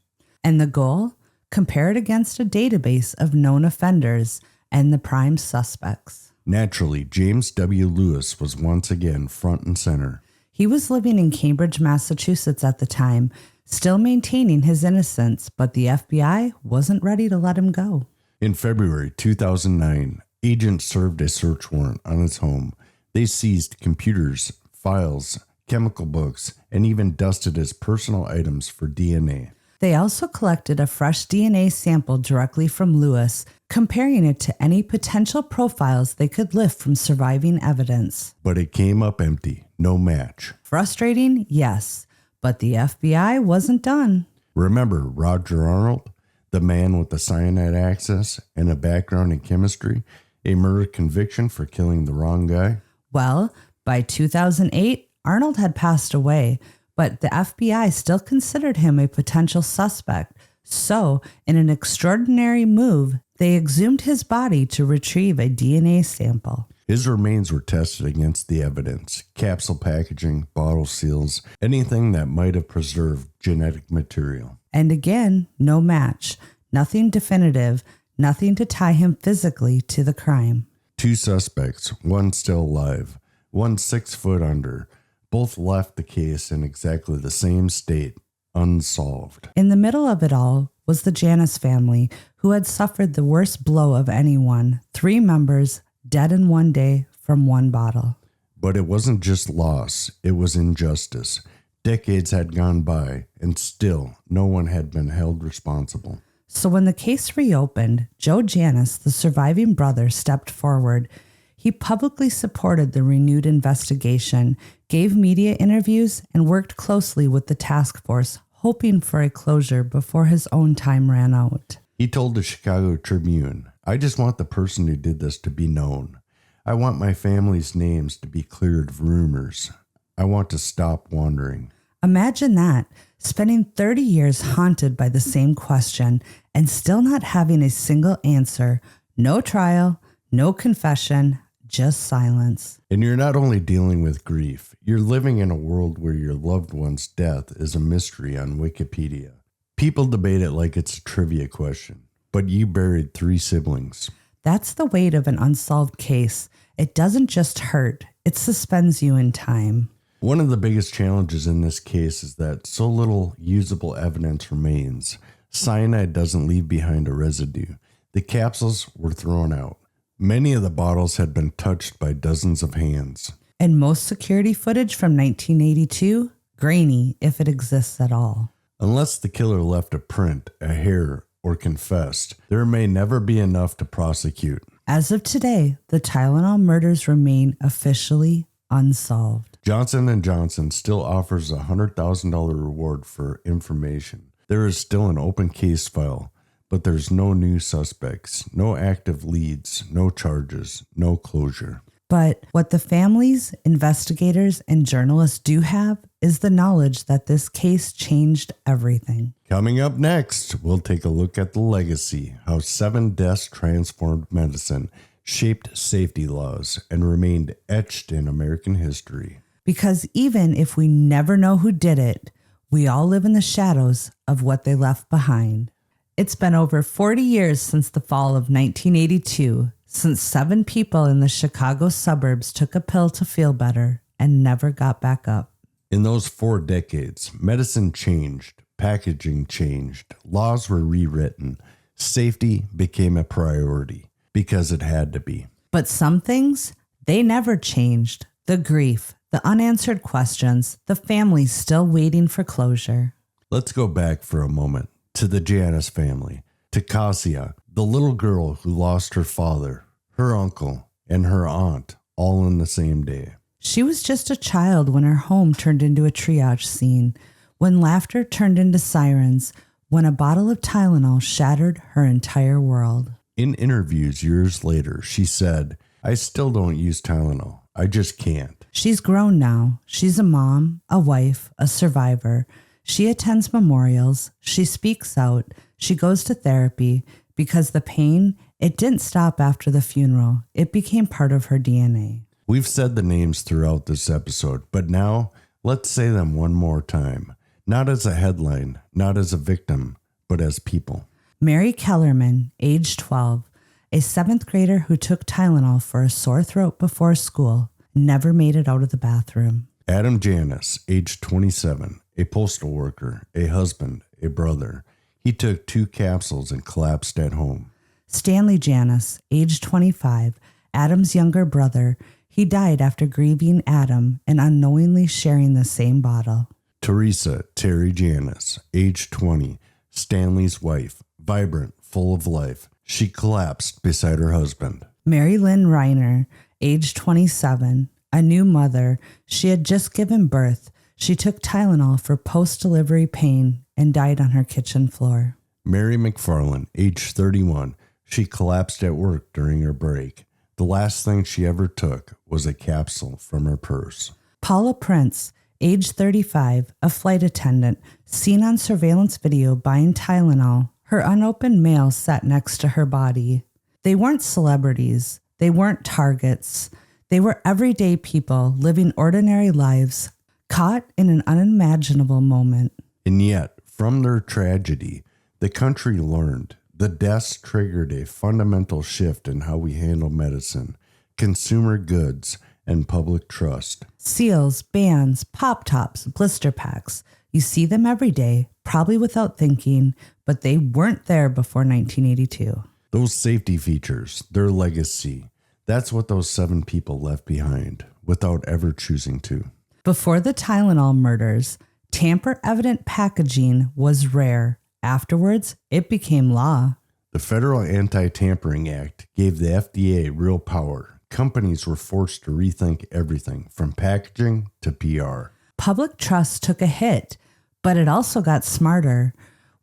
Speaker 3: And the goal? Compare it against a database of known offenders and the prime suspects.
Speaker 1: Naturally, James W. Lewis was once again front and center.
Speaker 3: He was living in Cambridge, Massachusetts at the time, still maintaining his innocence, but the FBI wasn't ready to let him go.
Speaker 1: In February 2009, agents served a search warrant on his home. They seized computers, files, chemical books, and even dusted his personal items for DNA.
Speaker 3: They also collected a fresh DNA sample directly from Lewis, comparing it to any potential profiles they could lift from surviving evidence.
Speaker 1: But it came up empty, no match.
Speaker 3: Frustrating, yes, but the FBI wasn't done.
Speaker 1: Remember Roger Arnold, the man with the cyanide access and a background in chemistry, a murder conviction for killing the wrong guy?
Speaker 3: Well, by 2008, Arnold had passed away, but the FBI still considered him a potential suspect. So, in an extraordinary move, they exhumed his body to retrieve a DNA sample.
Speaker 1: His remains were tested against the evidence, capsule packaging, bottle seals, anything that might have preserved genetic material.
Speaker 3: And again, no match, nothing definitive, nothing to tie him physically to the crime.
Speaker 1: 2 suspects, one still alive, one 6 foot under. Both left the case in exactly the same state, unsolved.
Speaker 3: In the middle of it all was the Janus family, who had suffered the worst blow of anyone. 3 members dead in one day from one bottle.
Speaker 1: But it wasn't just loss, it was injustice. Decades had gone by, and still no one had been held responsible.
Speaker 3: So when the case reopened, Joe Janus, the surviving brother, stepped forward. He publicly supported the renewed investigation, gave media interviews, and worked closely with the task force, hoping for a closure before his own time ran out.
Speaker 1: He told the Chicago Tribune, "I just want the person who did this to be known. I want my family's names to be cleared of rumors. I want to stop wandering."
Speaker 3: Imagine that, spending 30 years haunted by the same question and still not having a single answer. No trial, no confession, just silence.
Speaker 1: And you're not only dealing with grief, you're living in a world where your loved one's death is a mystery on Wikipedia. People debate it like it's a trivia question, but you buried 3 siblings.
Speaker 3: That's the weight of an unsolved case. It doesn't just hurt, it suspends you in time.
Speaker 1: One of the biggest challenges in this case is that so little usable evidence remains. Cyanide doesn't leave behind a residue. The capsules were thrown out. Many of the bottles had been touched by dozens of hands.
Speaker 3: And most security footage from 1982, grainy if it exists at all.
Speaker 1: Unless the killer left a print, a hair, or confessed, there may never be enough to prosecute.
Speaker 3: As of today, the Tylenol murders remain officially unsolved.
Speaker 1: Johnson & Johnson still offers a $100,000 reward for information. There is still an open case file, but there's no new suspects, no active leads, no charges, no closure.
Speaker 3: But what the families, investigators, and journalists do have is the knowledge that this case changed everything.
Speaker 1: Coming up next, we'll take a look at the legacy, how 7 deaths transformed medicine, shaped safety laws, and remained etched in American history.
Speaker 3: Because even if we never know who did it, we all live in the shadows of what they left behind. It's been over 40 years since the fall of 1982, since 7 people in the Chicago suburbs took a pill to feel better and never got back up.
Speaker 1: In those 4 decades, medicine changed, packaging changed, laws were rewritten, safety became a priority because it had to be.
Speaker 3: But some things, they never changed. The grief, the unanswered questions, the families still waiting for closure.
Speaker 1: Let's go back for a moment to the Janus family, to Kasia, the little girl who lost her father, her uncle, and her aunt all in the same day.
Speaker 3: She was just a child when her home turned into a triage scene, when laughter turned into sirens, when a bottle of Tylenol shattered her entire world.
Speaker 1: In interviews years later, she said, "I still don't use Tylenol. I just can't."
Speaker 3: She's grown now. She's a mom, a wife, a survivor. She attends memorials. She speaks out. She goes to therapy because the pain, it didn't stop after the funeral. It became part of her DNA.
Speaker 1: We've said the names throughout this episode, but now let's say them one more time. Not as a headline, not as a victim, but as people.
Speaker 3: Mary Kellerman, age 12, a 7th grader who took Tylenol for a sore throat before school, never made it out of the bathroom.
Speaker 1: Adam Janus, age 27, a postal worker, a husband, a brother. He took 2 capsules and collapsed at home.
Speaker 3: Stanley Janus, age 25, Adam's younger brother. He died after grieving Adam and unknowingly sharing the same bottle.
Speaker 1: Teresa Terry Janus, age 20, Stanley's wife, vibrant, full of life. She collapsed beside her husband.
Speaker 3: Mary Lynn Reiner, age 27, a new mother. She had just given birth. She took Tylenol for post-delivery pain and died on her kitchen floor.
Speaker 1: Mary McFarland, age 31, she collapsed at work during her break. The last thing she ever took was a capsule from her purse.
Speaker 3: Paula Prince, age 35, a flight attendant, seen on surveillance video buying Tylenol, her unopened mail sat next to her body. They weren't celebrities. They weren't targets. They were everyday people living ordinary lives, caught in an unimaginable moment.
Speaker 1: And yet, from their tragedy, the country learned. The deaths triggered a fundamental shift in how we handle medicine, consumer goods, and public trust.
Speaker 3: Seals, bands, pop tops, blister packs. You see them every day, probably without thinking, but they weren't there before 1982.
Speaker 1: Those safety features, their legacy, that's what those 7 people left behind without ever choosing to.
Speaker 3: Before the Tylenol murders, tamper-evident packaging was rare. Afterwards, it became law.
Speaker 1: The Federal Anti-Tampering Act gave the FDA real power. Companies were forced to rethink everything from packaging to PR.
Speaker 3: Public trust took a hit, but it also got smarter.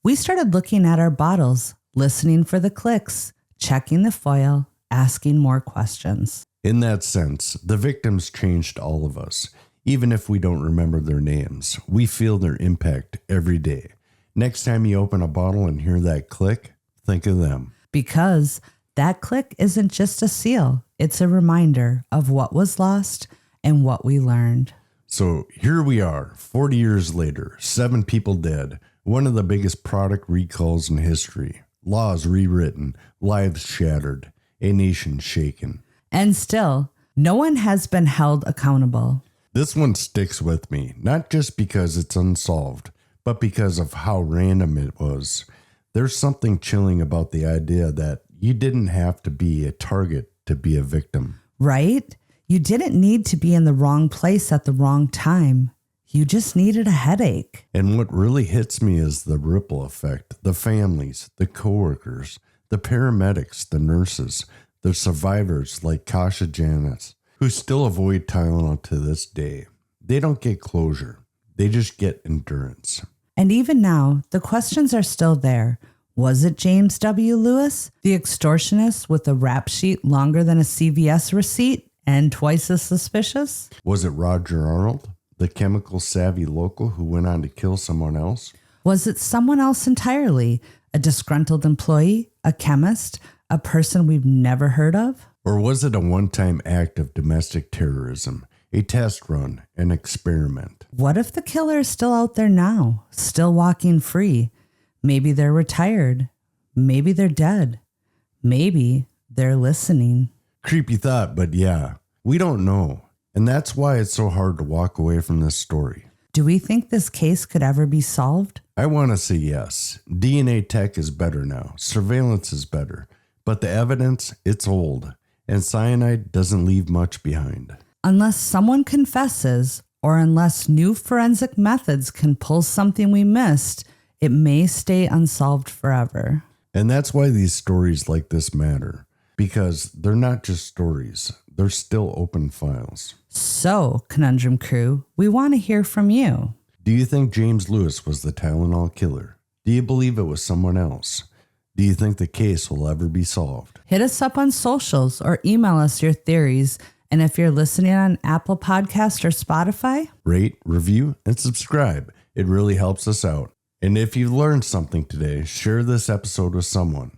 Speaker 3: We started looking at our bottles, listening for the clicks, checking the foil, asking more questions.
Speaker 1: In that sense, the victims changed all of us. Even if we don't remember their names, we feel their impact every day. Next time you open a bottle and hear that click, think of them.
Speaker 3: Because that click isn't just a seal. It's a reminder of what was lost and what we learned.
Speaker 1: So here we are, 40 years later, 7 people dead, one of the biggest product recalls in history, laws rewritten, lives shattered, a nation shaken.
Speaker 3: And still, no one has been held accountable.
Speaker 1: This one sticks with me, not just because it's unsolved, but because of how random it was. There's something chilling about the idea that you didn't have to be a target to be a victim.
Speaker 3: Right? You didn't need to be in the wrong place at the wrong time. You just needed a headache.
Speaker 1: And what really hits me is the ripple effect. The families, the coworkers, the paramedics, the nurses, the survivors like Kasia Janus, who still avoid Tylenol to this day. They don't get closure. They just get endurance.
Speaker 3: And even now, the questions are still there. Was it James W. Lewis, the extortionist with a rap sheet longer than a CVS receipt and twice as suspicious?
Speaker 1: Was it Roger Arnold, the chemical savvy local who went on to kill someone else?
Speaker 3: Was it someone else entirely? A disgruntled employee, a chemist, a person we've never heard of?
Speaker 1: Or was it a one-time act of domestic terrorism, a test run, an experiment?
Speaker 3: What if the killer is still out there now, still walking free? Maybe they're retired. Maybe they're dead. Maybe they're listening.
Speaker 1: Creepy thought, but yeah, we don't know. And that's why it's so hard to walk away from this story.
Speaker 3: Do we think this case could ever be solved?
Speaker 1: I want to say yes. DNA tech is better now. Surveillance is better. But the evidence, it's old. And cyanide doesn't leave much behind.
Speaker 3: Unless someone confesses, or unless new forensic methods can pull something we missed, it may stay unsolved forever.
Speaker 1: And that's why these stories like this matter. Because they're not just stories. They're still open files.
Speaker 3: So, Conundrum Crew, we want to hear from you.
Speaker 1: Do you think James Lewis was the Tylenol killer? Do you believe it was someone else? Do you think the case will ever be solved?
Speaker 3: Hit us up on socials or email us your theories. And if you're listening on Apple Podcast or Spotify,
Speaker 1: rate, review, and subscribe. It really helps us out. And if you learned something today, share this episode with someone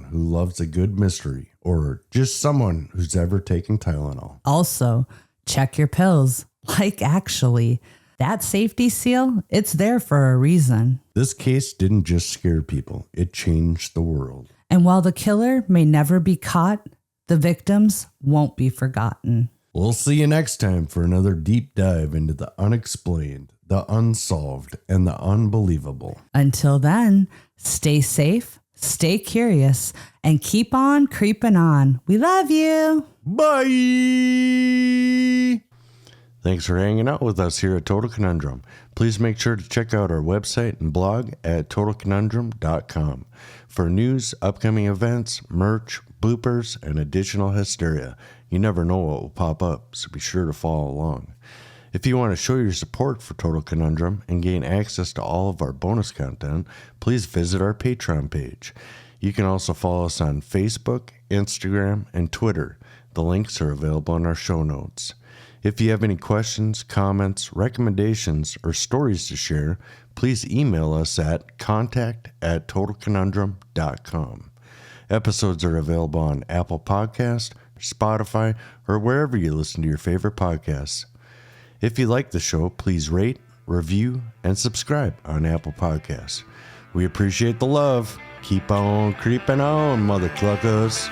Speaker 1: who loves a good mystery, or just someone who's ever taken Tylenol.
Speaker 3: Also, check your pills. Like, actually, that safety seal, it's there for a reason.
Speaker 1: This case didn't just scare people, it changed the world.
Speaker 3: And while the killer may never be caught, the victims won't be forgotten.
Speaker 1: We'll see you next time for another deep dive into the unexplained, the unsolved, and the unbelievable.
Speaker 3: Until then, stay safe, stay curious, and keep on creeping on. We love you.
Speaker 1: Bye. Thanks for hanging out with us here at Total Conundrum. Please make sure to check out our website and blog at totalconundrum.com for news, upcoming events, merch, bloopers, and additional hysteria. You never know what will pop up, so be sure to follow along. If you want to show your support for Total Conundrum and gain access to all of our bonus content, please visit our Patreon page. You can also follow us on Facebook, Instagram, and Twitter. The links are available in our show notes. If you have any questions, comments, recommendations, or stories to share, please email us at contact@totalconundrum.com. Episodes are available on Apple Podcasts, Spotify, or wherever you listen to your favorite podcasts. If you like the show, please rate, review, and subscribe on Apple Podcasts. We appreciate the love. Keep on creeping on, mother cluckers.